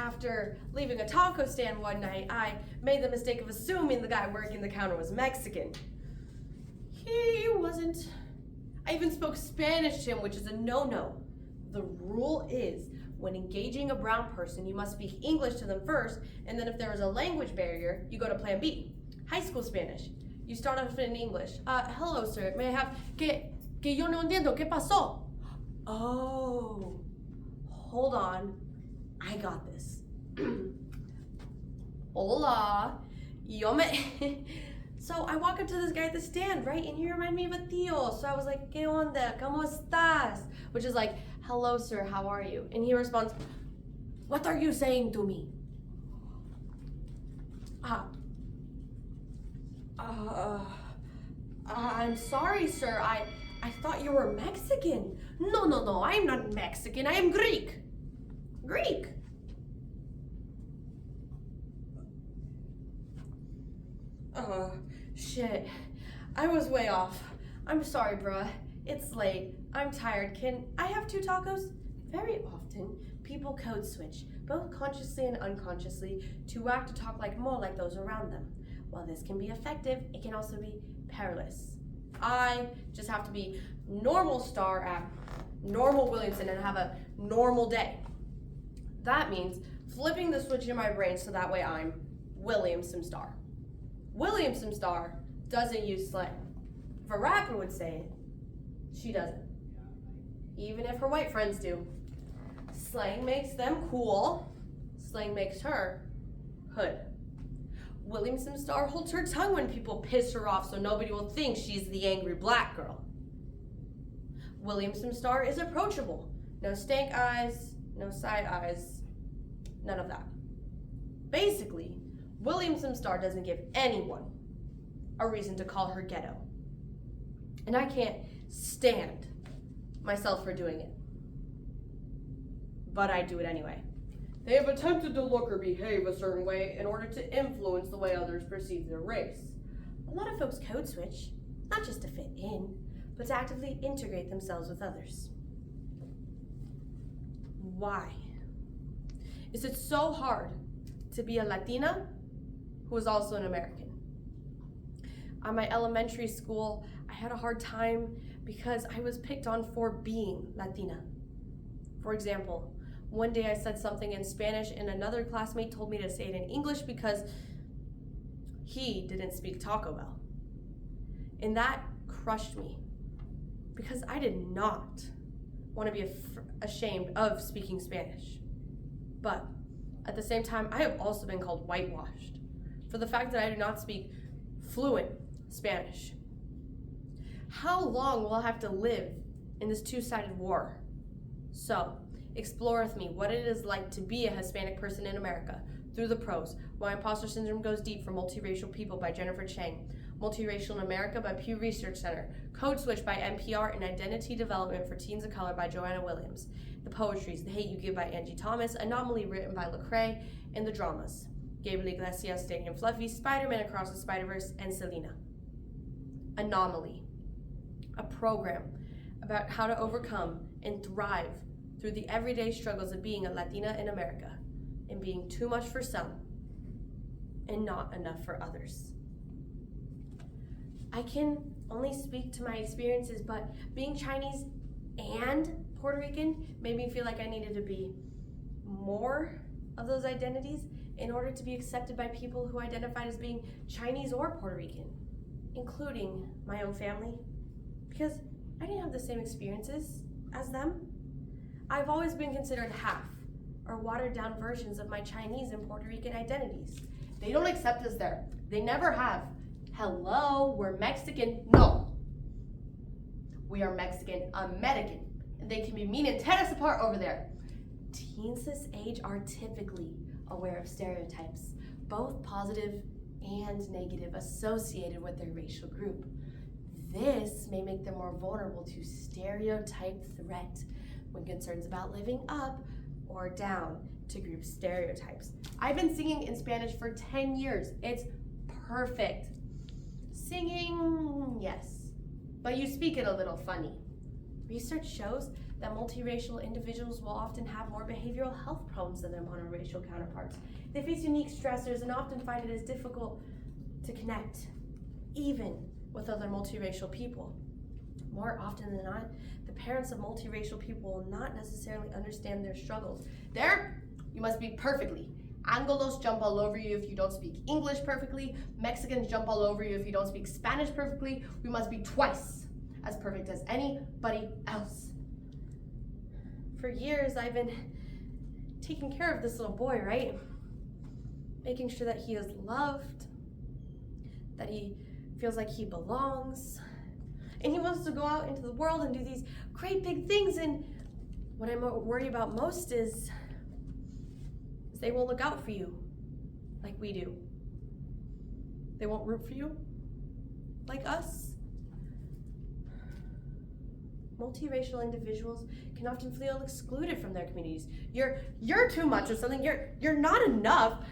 After leaving a taco stand one night, I made the mistake of assuming the guy working the counter was Mexican. He wasn't. I even spoke Spanish to him, which is a no-no. The rule is, when engaging a brown person, you must speak English to them first, and then if there is a language barrier, you go to plan B, high school Spanish. You start off in English. Hello, sir. May I have... Que yo no entiendo. ¿Qué pasó? Oh, hold on. I got this. Hola. Yo me... So I walk up to this guy at the stand, right? And he reminded me of a tío. So I was like, ¿Qué onda? ¿Cómo estás? Which is like, hello, sir. How are you? And he responds, what are you saying to me? I'm sorry, sir. I thought you were Mexican. No. I'm not Mexican. I am Greek. Greek. Shit. I was way off. I'm sorry, bruh. It's late. I'm tired. Can I have 2 tacos? Very often, people code switch, both consciously and unconsciously, to act to talk like more like those around them. While this can be effective, it can also be perilous. I just have to be normal star at normal Williamson and have a normal day. That means flipping the switch in my brain so that way I'm Williamson Star. Williamson Star doesn't use slang. If a rapper would say it, she doesn't. Even if her white friends do. Slang makes them cool. Slang makes her hood. Williamson Star holds her tongue when people piss her off so nobody will think she's the angry black girl. Williamson Star is approachable. No stank eyes, no side eyes, none of that. Basically, Williamson Star doesn't give anyone a reason to call her ghetto. And I can't stand myself for doing it. But I do it anyway. They have attempted to look or behave a certain way in order to influence the way others perceive their race. A lot of folks code switch, not just to fit in, but to actively integrate themselves with others. Why? Is it so hard to be a Latina who is also an American? At my elementary school, I had a hard time because I was picked on for being Latina. For example, one day I said something in Spanish and another classmate told me to say it in English because he didn't speak Taco Bell. And that crushed me because I did not want to be ashamed of speaking Spanish. But at the same time, I have also been called whitewashed for the fact that I do not speak fluent Spanish. How long will I have to live in this two-sided war? So, explore with me what it is like to be a Hispanic person in America through the prose. Why Imposter Syndrome Goes Deep for Multiracial People by Jennifer Chang. Multiracial in America by Pew Research Center. Code Switch by NPR and Identity Development for Teens of Color by Joanna Williams. The Poetries, The Hate You Give by Angie Thomas. Anomaly written by Lecrae. And the Dramas, Gabriel Iglesias, Danny and Fluffy, Spider-Man Across the Spider-Verse, and Selena. Anomaly, a program about how to overcome and thrive through the everyday struggles of being a Latina in America and being too much for some and not enough for others. I can only speak to my experiences, but being Chinese and Puerto Rican made me feel like I needed to be more of those identities in order to be accepted by people who identified as being Chinese or Puerto Rican, including my own family, because I didn't have the same experiences as them. I've always been considered half or watered down versions of my Chinese and Puerto Rican identities. They don't accept us there. They never have. Hello, we're Mexican. No. We are Mexican American. And they can be mean and tear us apart over there. Teens this age are typically aware of stereotypes, both positive and negative, associated with their racial group. This may make them more vulnerable to stereotype threat when concerns about living up or down to group stereotypes. I've been singing in Spanish for 10 years. It's perfect. Singing, yes, but you speak it a little funny. Research shows that multiracial individuals will often have more behavioral health problems than their monoracial counterparts. They face unique stressors and often find it as difficult to connect, even with other multiracial people. More often than not, the parents of multiracial people will not necessarily understand their struggles. There, you must speak perfectly. Angolos jump all over you if you don't speak English perfectly. Mexicans jump all over you if you don't speak Spanish perfectly. We must be twice as perfect as anybody else. For years, I've been taking care of this little boy, right? Making sure that he is loved, that he feels like he belongs, and he wants to go out into the world and do these great big things. And what I'm worried about most is they won't look out for you like we do. They won't root for you like us. Multiracial individuals can often feel excluded from their communities. You're too much or something. You're not enough.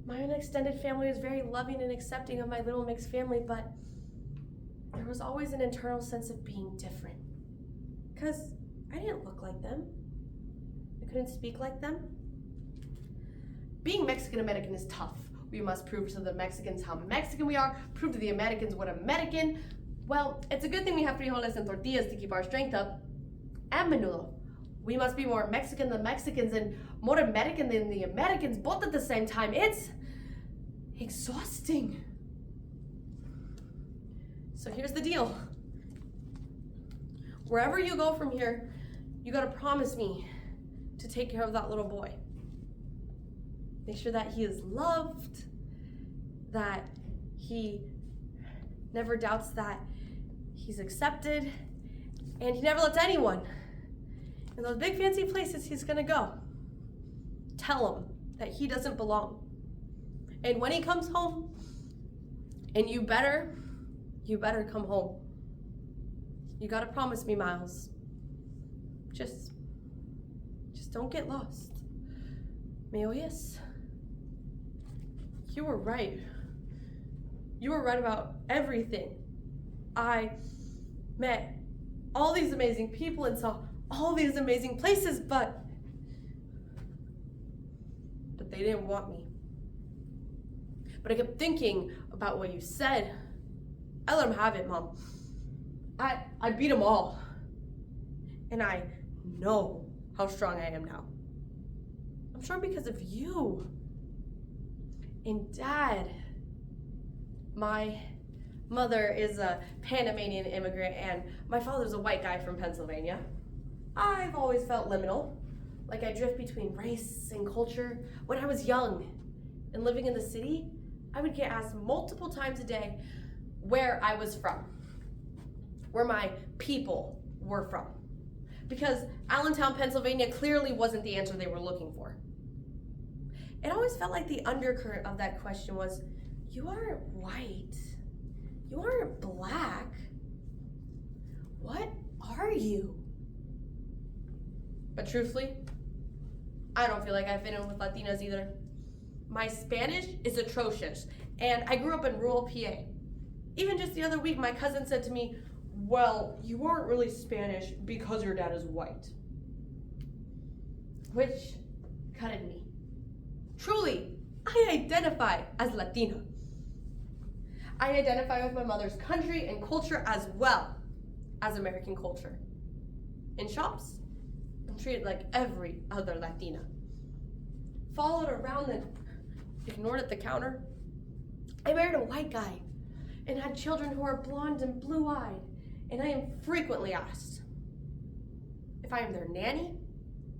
My own extended family was very loving and accepting of my little mixed family, but there was always an internal sense of being different. Because I didn't look like them. I couldn't speak like them. Being Mexican American is tough. We must prove to the Mexicans how Mexican we are, prove to the Americans what American. Well, it's a good thing we have frijoles and tortillas to keep our strength up. And menudo. We must be more Mexican than Mexicans and more American than the Americans, both at the same time. It's exhausting. So here's the deal. Wherever you go from here, you gotta promise me to take care of that little boy. Make sure that he is loved, that he never doubts that he's accepted, and he never lets anyone in those big fancy places he's gonna go tell him that he doesn't belong. And when he comes home, and you better come home. You gotta promise me, Miles. Just don't get lost. ¿Me oyes? You were right. You were right about everything. I met all these amazing people and saw all these amazing places, but they didn't want me. But I kept thinking about what you said. I let them have it, Mom. I beat them all. And I know how strong I am now. I'm strong because of you. And Dad. My mother is a Panamanian immigrant and my father's a white guy from Pennsylvania. I've always felt liminal, like I drift between race and culture. When I was young and living in the city, I would get asked multiple times a day where I was from, where my people were from. Because Allentown, Pennsylvania clearly wasn't the answer they were looking for. It always felt like the undercurrent of that question was, you aren't white, you aren't black, what are you? But truthfully, I don't feel like I fit in with Latinas either. My Spanish is atrocious, and I grew up in rural PA. Even just the other week, my cousin said to me, well, you aren't really Spanish because your dad is white. Which gutted me. Truly, I identify as Latina. I identify with my mother's country and culture as well as American culture. In shops, I'm treated like every other Latina. Followed around and ignored at the counter. I married a white guy and had children who are blonde and blue-eyed, and I am frequently asked if I am their nanny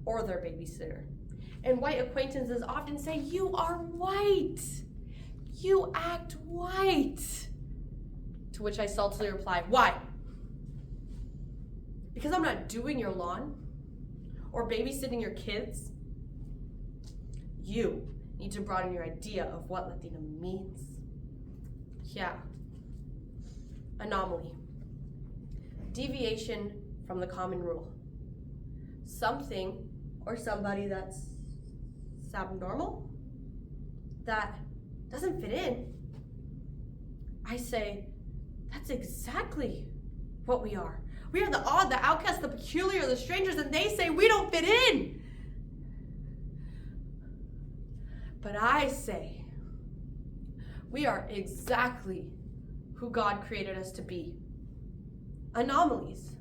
or their babysitter. And white acquaintances often say, you are white. You act white. To which I saltily reply, why? Because I'm not doing your lawn or babysitting your kids. You need to broaden your idea of what Latina means. Yeah. Anomaly. Deviation from the common rule. Something or somebody that's abnormal, that doesn't fit in. I say, that's exactly what we are. We are the odd, the outcast, the peculiar, the strangers, and they say we don't fit in. But I say we are exactly who God created us to be. Anomalies.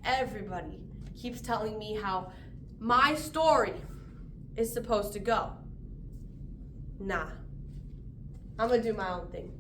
Everybody keeps telling me how my story is supposed to go. Nah, I'm gonna do my own thing.